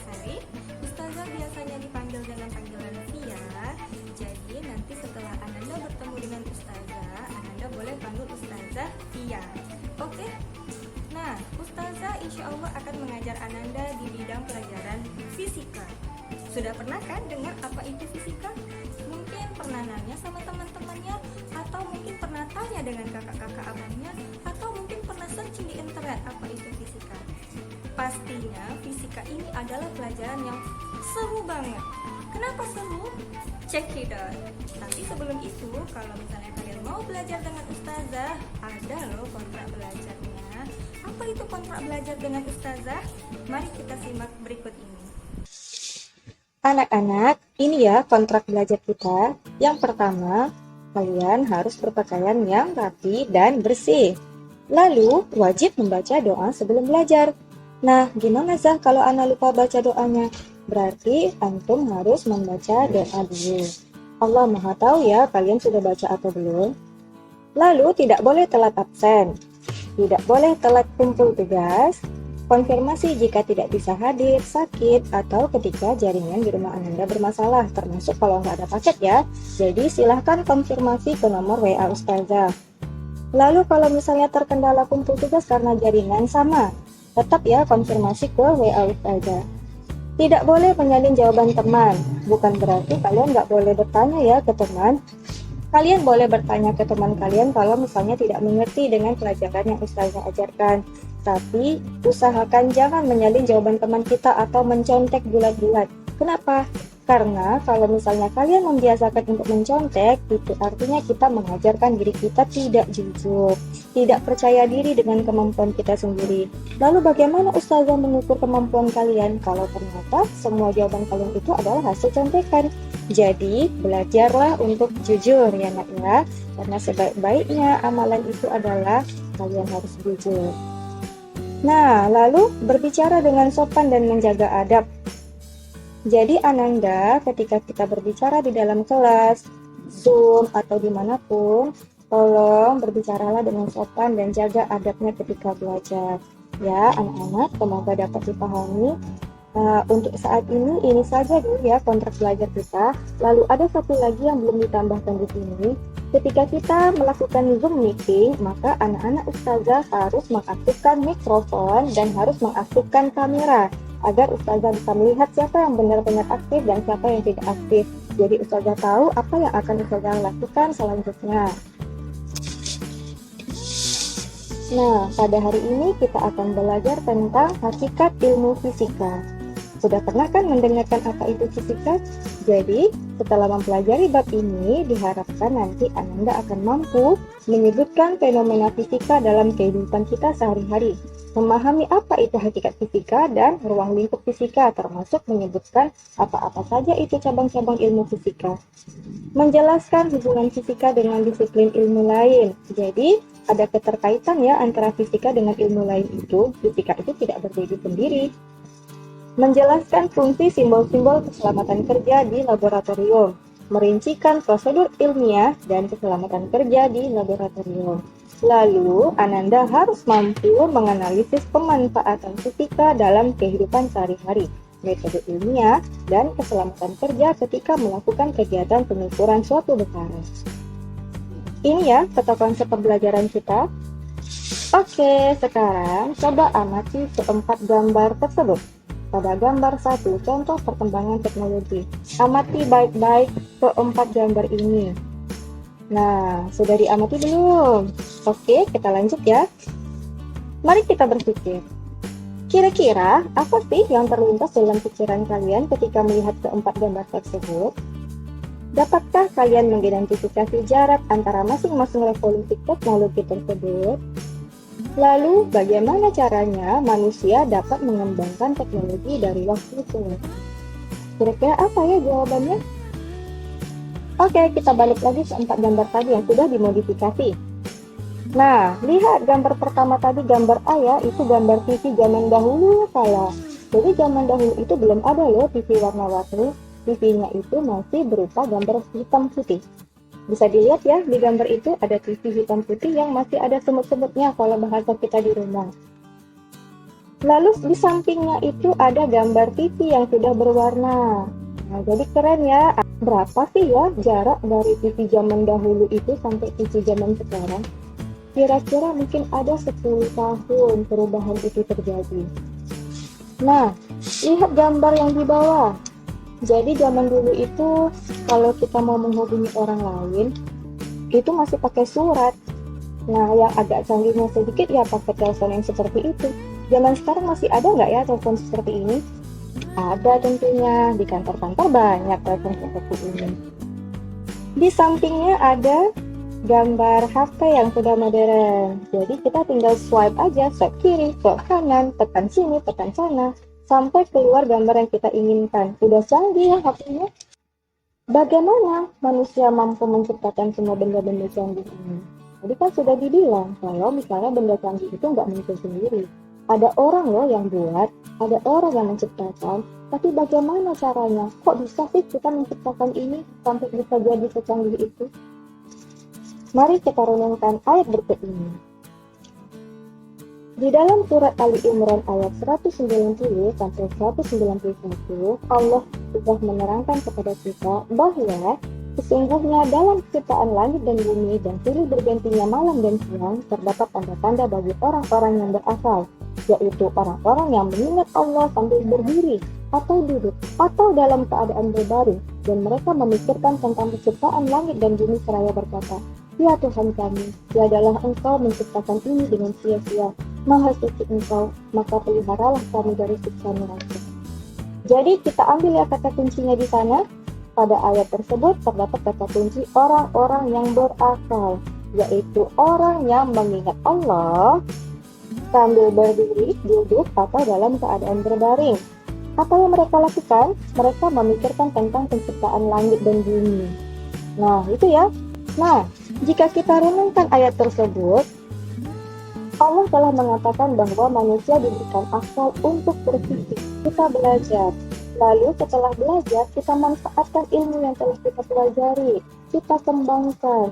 Hai, Ustazah biasanya dipanggil dengan panggilan Via. Jadi nanti setelah Ananda bertemu dengan Ustazah, Ananda boleh panggil Ustazah Via. Oke? Nah, Ustazah insya Allah akan mengajar Ananda di bidang pelajaran fisika. Sudah pernah kan dengar apa itu fisika? Mungkin pernah nanya sama teman-temannya, atau mungkin pernah tanya dengan kakak-kakak abangnya, atau mungkin pernah searching di internet apa itu fisika. Pastinya fisika ini adalah pelajaran yang seru banget. Kenapa seru? Check it out. Tapi sebelum itu, kalau misalnya kalian mau belajar dengan Ustazah, ada loh kontrak belajarnya. Apa itu kontrak belajar dengan Ustazah? Mari kita simak berikut ini. Anak-anak, ini ya kontrak belajar kita. Yang pertama, kalian harus berpakaian yang rapi dan bersih. Lalu, wajib membaca doa sebelum belajar. Nah, gimana Zah kalau Ana lupa baca doanya? Berarti antum harus membaca doa dulu. Allah Maha tahu ya kalian sudah baca atau belum. Lalu, tidak boleh telat absen. Tidak boleh telat kumpul tugas. Konfirmasi jika tidak bisa hadir, sakit, atau ketika jaringan di rumah Ananda bermasalah, termasuk kalau nggak ada paket ya. Jadi silahkan konfirmasi ke nomor WA Ustazah. Lalu kalau misalnya terkendala kumpul tugas karena jaringan sama, tetap ya konfirmasi ke WA Ustazah. Tidak boleh menyalin jawaban teman, bukan berarti kalian nggak boleh bertanya ya ke teman. Kalian boleh bertanya ke teman kalian kalau misalnya tidak mengerti dengan pelajaran yang Ustazah ajarkan. Tapi usahakan jangan menyalin jawaban teman kita atau mencontek bulat-bulat. Kenapa? Karena kalau misalnya kalian membiasakan untuk mencontek, itu artinya kita mengajarkan diri kita tidak jujur, tidak percaya diri dengan kemampuan kita sendiri. Lalu bagaimana Ustazah mengukur kemampuan kalian kalau ternyata semua jawaban kalian itu adalah hasil contekan? Jadi, belajarlah untuk jujur ya nak ya, karena sebaik-baiknya amalan itu adalah kalian harus jujur. Nah, lalu berbicara dengan sopan dan menjaga adab. Jadi Ananda, ketika kita berbicara di dalam kelas, Zoom, atau dimanapun, tolong berbicaralah dengan sopan dan jaga adabnya ketika belajar. Ya, anak-anak, semoga dapat dipahami. Untuk saat ini saja dulu ya kontrak belajar kita. Lalu ada satu lagi yang belum ditambahkan di sini. Ketika kita melakukan Zoom meeting, maka anak-anak Ustazah harus mengaktifkan mikrofon dan harus mengaktifkan kamera agar Ustazah bisa melihat siapa yang benar-benar aktif dan siapa yang tidak aktif. Jadi Ustazah tahu apa yang akan Ustazah lakukan selanjutnya. Nah, pada hari ini kita akan belajar tentang hakikat ilmu fisika. Sudah pernah kan mendengarkan apa itu fisika? Jadi, setelah mempelajari bab ini, diharapkan nanti Ananda akan mampu menyebutkan fenomena fisika dalam kehidupan kita sehari-hari, memahami apa itu hakikat fisika dan ruang lingkup fisika, termasuk menyebutkan apa-apa saja itu cabang-cabang ilmu fisika. Menjelaskan hubungan fisika dengan disiplin ilmu lain. Jadi, ada keterkaitan ya antara fisika dengan ilmu lain itu. Fisika itu tidak berdiri sendiri. Menjelaskan fungsi simbol-simbol keselamatan kerja di laboratorium, merincikan prosedur ilmiah dan keselamatan kerja di laboratorium. Lalu, Ananda harus mampu menganalisis pemanfaatan fisika dalam kehidupan sehari-hari, metode ilmiah, dan keselamatan kerja ketika melakukan kegiatan pengukuran suatu besaran. Ini ya peta konsep pembelajaran kita. Oke, sekarang coba amati keempat gambar tersebut. Pada gambar 1, contoh perkembangan teknologi. Amati baik-baik keempat gambar ini. Nah, sudah diamati belum? Oke, kita lanjut ya. Mari kita berpikir. Kira-kira apa sih yang terlintas dalam pikiran kalian ketika melihat keempat gambar tersebut? Dapatkah kalian mengidentifikasi jarak antara masing-masing revolusi teknologi tersebut? Lalu, bagaimana caranya manusia dapat mengembangkan teknologi dari waktu ke waktu? Kira-kira apa ya jawabannya? Oke, kita balik lagi ke 4 gambar tadi yang sudah dimodifikasi. Nah, lihat gambar pertama tadi, gambar A ya, itu gambar TV zaman dahulu kala. Jadi zaman dahulu itu belum ada loh TV warna-warni. TV-nya itu masih berupa gambar hitam putih. Bisa dilihat ya, di gambar itu ada TV hitam putih yang masih ada semut-semutnya kalau bahasa kita di rumah. Lalu di sampingnya itu ada gambar TV yang sudah berwarna. Nah, jadi keren ya. Berapa sih ya jarak dari TV zaman dahulu itu sampai TV zaman sekarang? Kira-kira mungkin ada 10 tahun perubahan itu terjadi. Nah, lihat gambar yang di bawah. Jadi zaman dulu itu kalau kita mau menghubungi orang lain, itu masih pakai surat. Nah, yang agak canggihnya sedikit ya pakai telepon yang seperti itu. Zaman sekarang masih ada nggak ya telepon seperti ini? Ada tentunya, di kantor-kantor banyak telepon seperti ini. Di sampingnya ada gambar HP yang sudah modern. Jadi kita tinggal swipe aja, swipe kiri, swipe kanan, tekan sini, tekan sana, sampai keluar gambar yang kita inginkan. Udah canggih ya HP-nya. Bagaimana manusia mampu menciptakan semua benda-benda canggih ini? Tadi kan sudah dibilang kalau misalnya benda canggih itu nggak muncul sendiri. Ada orang loh yang buat, ada orang yang menciptakan, tapi bagaimana caranya? Kok bisa sih kita menciptakan ini sampai bisa jadi secanggih itu? Mari kita renungkan ayat berikut ini. Di dalam surat Ali Imran ayat 190 sampai 191, Allah sudah menerangkan kepada kita bahwa sesungguhnya dalam ciptaan langit dan bumi dan silih bergantinya malam dan siang terdapat tanda-tanda bagi orang-orang yang berakal, yaitu orang-orang yang mengingat Allah sambil berdiri atau duduk atau dalam keadaan berbaring, dan mereka memikirkan tentang penciptaan langit dan bumi seraya berkata, "Ya Tuhan kami, tiadalah Engkau menciptakan ini dengan sia-sia. Maha suci Engkau, maka peliharalah kami dari siksa neraka." Jadi kita ambil ya kata kuncinya di sana. Pada ayat tersebut terdapat kata kunci orang-orang yang berakal, yaitu orang yang mengingat Allah sambil berdiri, duduk, atau dalam keadaan berbaring. Apa yang mereka lakukan? Mereka memikirkan tentang penciptaan langit dan bumi. Nah, itu ya. Nah, jika kita renungkan ayat tersebut, Allah telah mengatakan bahwa manusia diberikan akal untuk berpikir. Kita belajar. Lalu setelah belajar, kita manfaatkan ilmu yang telah kita pelajari. Kita kembangkan.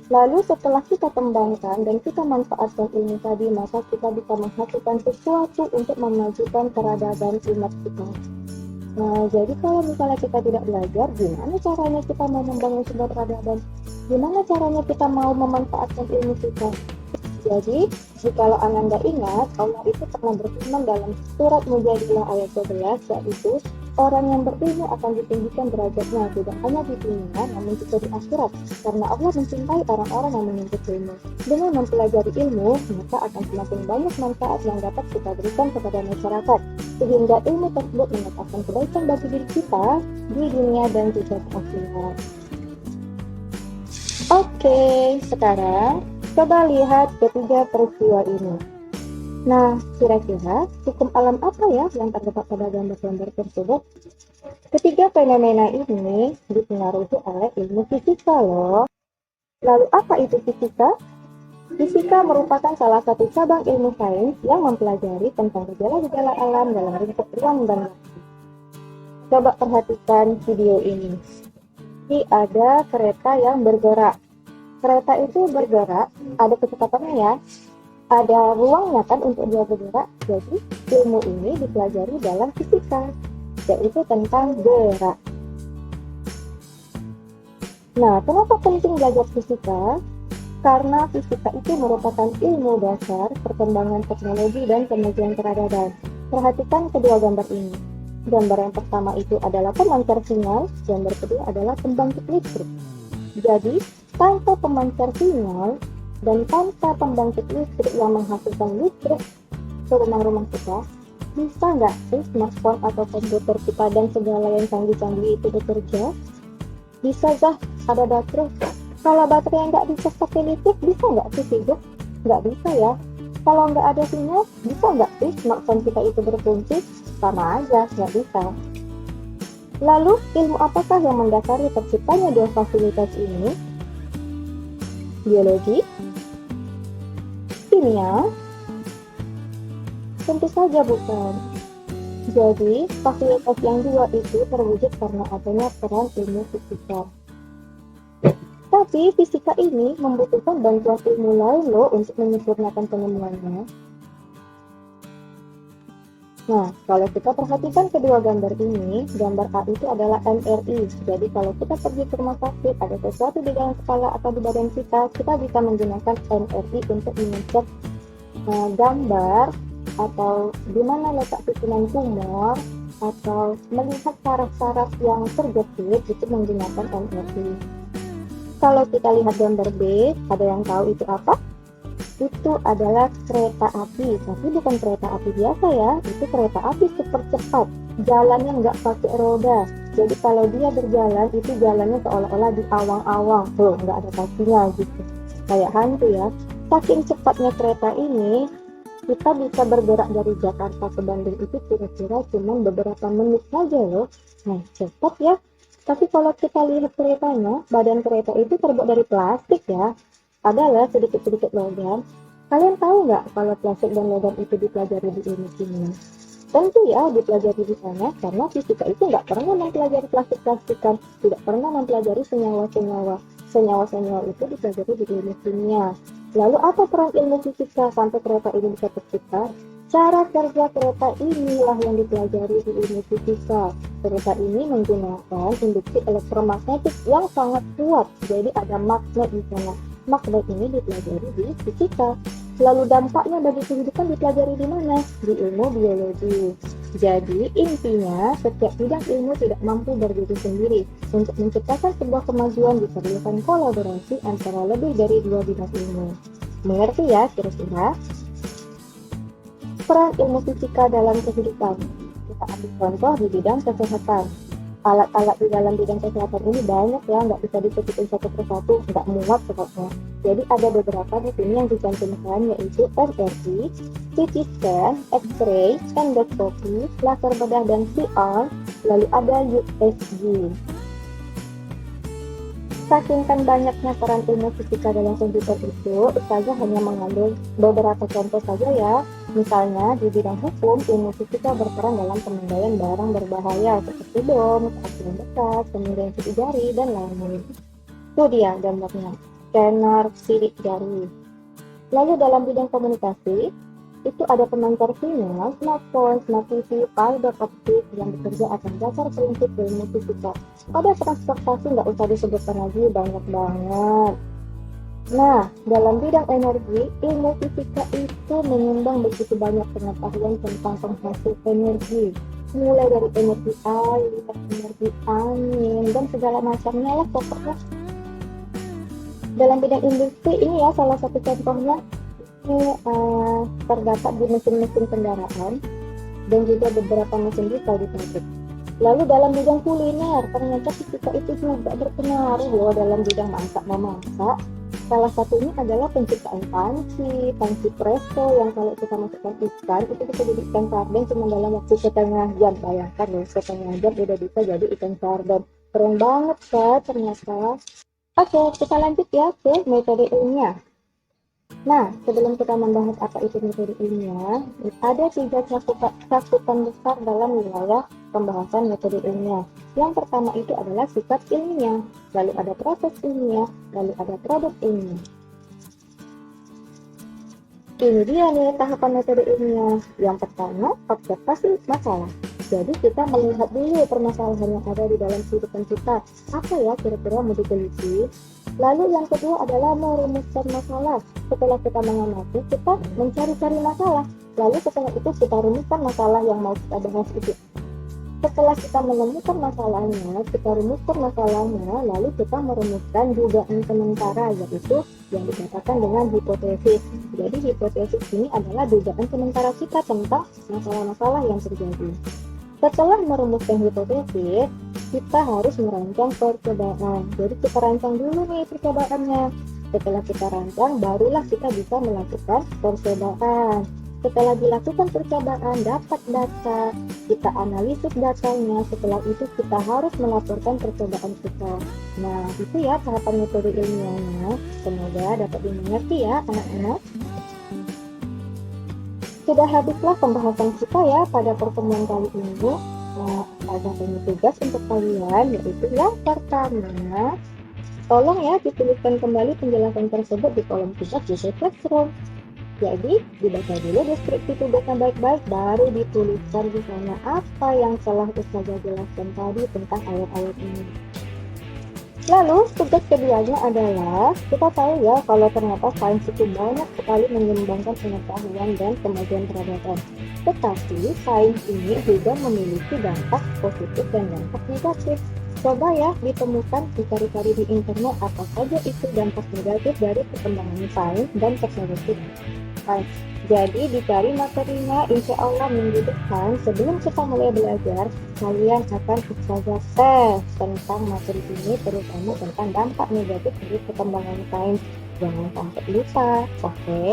Lalu setelah kita kembangkan dan kita manfaatkan ilmu tadi, maka kita bisa menghasilkan sesuatu untuk memajukan peradaban umat kita. Nah, jadi kalau misalnya kita tidak belajar, gimana caranya kita mau membangun sebuah peradaban? Gimana caranya kita mau memanfaatkan ilmu kita? Jadi, jikalau Ananda ingat, Allah itu pernah berfirman dalam surat Mujadilah ayat 12, yaitu orang yang berilmu akan ditinggikan derajatnya, tidak hanya di dunia, namun juga di akhirat, karena Allah mencintai orang-orang yang menuntut ilmu. Dengan mempelajari ilmu, maka akan semakin banyak manfaat yang dapat kita berikan kepada masyarakat, sehingga ilmu tersebut mendatangkan kebaikan bagi diri kita di dunia dan juga di akhirat. Oke, sekarang coba lihat ketiga peristiwa ini. Nah, kira-kira hukum alam apa ya yang terdapat pada gambar-gambar tersebut? Ketiga fenomena ini dipengaruhi oleh ilmu fisika loh. Lalu apa itu fisika? Fisika merupakan salah satu cabang ilmu sains yang mempelajari tentang gejala-gejala alam dalam lingkup ruang dan waktu. Coba perhatikan video ini. Ini ada kereta yang bergerak. Kereta itu bergerak, ada kecepatannya ya, ada ruangnya kan untuk dia bergerak. Jadi ilmu ini dipelajari dalam fisika, yaitu tentang gerak. Nah, kenapa penting belajar fisika? Karena fisika itu merupakan ilmu dasar perkembangan teknologi dan kemajuan peradaban. Perhatikan kedua gambar ini. Gambar yang pertama itu adalah pemancar sinyal, gambar kedua adalah pembangkit listrik. Jadi, tanpa pemancar sinyal dan tanpa pembangkit listrik yang menghasilkan listrik ke rumah-rumah kita, bisa nggak sih smartphone atau komputer kita dan segala yang canggih-canggih itu bekerja? Bisa nggak ada baterai? Kalau baterai yang nggak bisa pakai listrik, bisa nggak sih hidup? Nggak bisa ya. Kalau nggak ada sinyal, bisa nggak sih smartphone kita itu berfungsi? Sama aja, nggak bisa. Lalu, ilmu apakah yang mendasari terciptanya dua fasilitas ini? Biologi? Kimia? Tentu saja bukan. Jadi, fasilitas yang dua itu terwujud karena adanya peran ilmu fisika. Tapi, fisika ini membutuhkan bantuan ilmu lain loh untuk menyempurnakan penemuannya. Nah, kalau kita perhatikan kedua gambar ini, gambar A itu adalah MRI. Jadi kalau kita pergi ke rumah sakit, ada sesuatu di dalam kepala atau di badan kita bisa menggunakan MRI untuk mengecek gambar atau di mana letak susunan tumor atau melihat saraf-saraf yang terjepit itu menggunakan MRI. Kalau kita lihat gambar B, ada yang tahu itu apa? Itu adalah kereta api, tapi bukan kereta api biasa ya, itu kereta api super cepat, jalannya nggak pakai roda. Jadi kalau dia berjalan, itu jalannya seolah-olah di awang-awang, tuh nggak ada kakinya gitu, kayak hantu ya. Saking cepatnya kereta ini, kita bisa bergerak dari Jakarta ke Bandung itu kira-kira cuma beberapa menit saja loh. Nah, cepat ya. Tapi kalau kita lihat keretanya, badan kereta itu terbuat dari plastik ya. Adalah sedikit-sedikit logam. Kalian tahu nggak kalau plastik dan logam itu dipelajari di ilmu kimia? Tentu ya dipelajari di sana karena fisika itu nggak pernah mempelajari plastik-plastikan, tidak pernah mempelajari senyawa-senyawa. Senyawa-senyawa itu dipelajari di ilmu kimia. Lalu apa peran ilmu fisika sampai kereta ini bisa tercipta? Cara kerja kereta inilah yang dipelajari di ilmu fisika. Kereta ini menggunakan induksi elektromagnetik yang sangat kuat, jadi ada magnet di sana. Magnet ini dipelajari di fisika. Lalu dampaknya bagi kehidupan dipelajari di mana? Di ilmu biologi. Jadi intinya setiap bidang ilmu tidak mampu berdiri sendiri. Untuk menciptakan sebuah kemajuan diperlukan kolaborasi antara lebih dari dua bidang ilmu. Mengerti ya kira-kira? Peran ilmu fisika dalam kehidupan. Kita ambil contoh di bidang kesehatan. Alat-alat di dalam bidang kesehatan ini banyak ya, nggak bisa disebutin satu persatu, nggak muat pokoknya. Jadi ada beberapa di sini yang dicantumkan yaitu MRI, CT scan, X-ray, endoskopi, laser bedah dan CR, lalu ada USG. Saking kan banyaknya peran ilmu fisika dalam kehidupan itu, Ustazah hanya mengambil beberapa contoh saja ya. Misalnya di bidang hukum, ilmu fisika berperan dalam pemindaian barang berbahaya seperti bom, api bekas, pemindaian sidik jari, dan lain-lain. Itu dia gambarnya, scanner sidik jari. Lalu dalam bidang komunikasi, itu ada pemancar sinyal, smartphone, smart TV, fiber optik yang bekerja atas dasar prinsip ilmu fisika. Ada transportasi nggak usah disebutkan lagi, banyak banget. Nah, dalam bidang energi, ilmu fisika itu menyumbang begitu banyak pengetahuan tentang penghasil energi. Mulai dari energi air, energi angin, dan segala macamnya lah pokoknya. Dalam bidang industri ini ya salah satu contohnya, ini terdapat di mesin-mesin kendaraan dan juga beberapa mesin diesel di pabrik. Lalu dalam bidang kuliner, ternyata fisika itu juga berpengaruh loh dalam bidang masak-memasak. Salah satunya adalah penciptaan panci presto yang kalau kita masukkan ikan itu bisa jadi ikan sarden cuma dalam waktu setengah jam. Bayangkan loh, setengah jam udah bisa jadi ikan sarden. Keren banget kan ternyata. Oke, kita lanjut ya ke metode ilmiah. Nah, sebelum kita membahas apa itu metode ilmiah, ada 3 cakupan besar dalam wilayah pembahasan metode ilmiah. Yang pertama itu adalah sifat ilmiah, lalu ada proses ilmiah, lalu ada produk ilmiah. Ini dia nih tahapan metode ilmiah. Yang pertama, observasi masalah. Jadi kita melihat dulu permasalahan yang ada di dalam kehidupan kita. Apa ya kira-kira mau diteliti? Lalu yang kedua adalah merumuskan masalah. Setelah kita mengamati, kita mencari-cari masalah. Lalu setelah itu kita rumuskan masalah yang mau kita bahas itu. Setelah kita menemukan masalahnya, kita rumuskan masalahnya, lalu kita merumuskan dugaan sementara, yaitu yang dikatakan dengan hipotesis. Jadi hipotesis ini adalah dugaan sementara kita tentang masalah-masalah yang terjadi. Setelah merumuskan hipotesis, kita harus merancang percobaan. Jadi kita rancang dulu nih percobaannya. Setelah kita rancang, barulah kita bisa melakukan percobaan. Setelah dilakukan percobaan, dapat data, kita analisis datanya. Setelah itu kita harus melaporkan percobaan kita. Nah, itu ya tahapan metode ilmiahnya. Semoga dapat dimengerti ya anak-anak. Sudah habislah pembahasan kita ya pada pertemuan kali ini. Nah, ada tugas untuk kalian, yaitu yang pertama, tolong ya dituliskan kembali penjelasan tersebut di kolom tugas Google Classroom. Jadi, dibaca dulu deskripsi tugasnya baik-baik, baru dituliskan di sana apa yang telah Ustazah jelaskan tadi tentang ayat-ayat ini. Lalu, tugas keduanya adalah, kita tahu ya kalau ternyata sains itu banyak sekali menyumbangkan pengetahuan dan kemajuan peradaban. Tetapi, sains ini juga memiliki dampak positif dan dampak negatif. Coba ya ditemukan, dicari-cari di internet apa saja itu dampak negatif dari perkembangan sains dan teknologi. Jadi dicari materinya, insya Allah minggu depan sebelum kita mulai belajar, kalian akan Ustazah share tentang materi ini, terutama tentang dampak negatif dari perkembangan sains. Jangan sampai lupa, oke?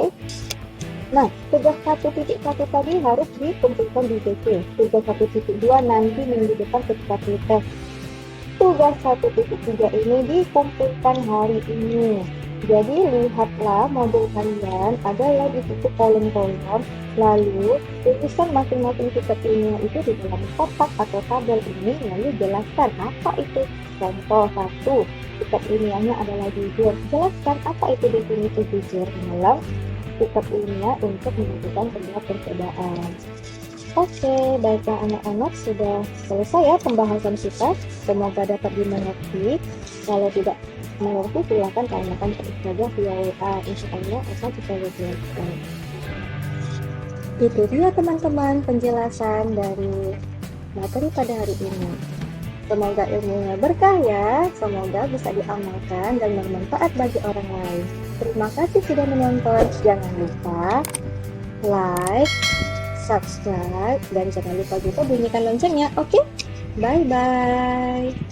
Nah, tugas 1.1 tadi harus dikumpulkan di BC. Tugas 1.2 nanti minggu depan ketika tes. Tugas 1.3 ini dikumpulkan hari ini. Jadi lihatlah modul kalian, adalah di situ kolom-kolom, lalu tulisan masing-masing kitab ilmiah itu di dalam kotak atau tabel ini, lalu jelaskan apa itu. Contoh 1, kitab ilmiahnya adalah jujur. Jelaskan apa itu definisi jujur dalam kitab ilmiah untuk menentukan sebuah perbedaan. Oke, baiklah anak-anak, sudah selesai ya pembahasan kita. Semoga dapat dimengerti. Kalau tidak mengerti, silakan tanyakan ke Ustazah via WA. Insya Allah akan kita jelaskan. Itu dia teman-teman penjelasan dari materi pada hari ini. Semoga ilmunya berkah ya, semoga bisa diamalkan dan bermanfaat bagi orang lain. Terima kasih sudah menonton. Jangan lupa like, subscribe, dan jangan lupa juga bunyikan loncengnya. Oke? Bye-bye.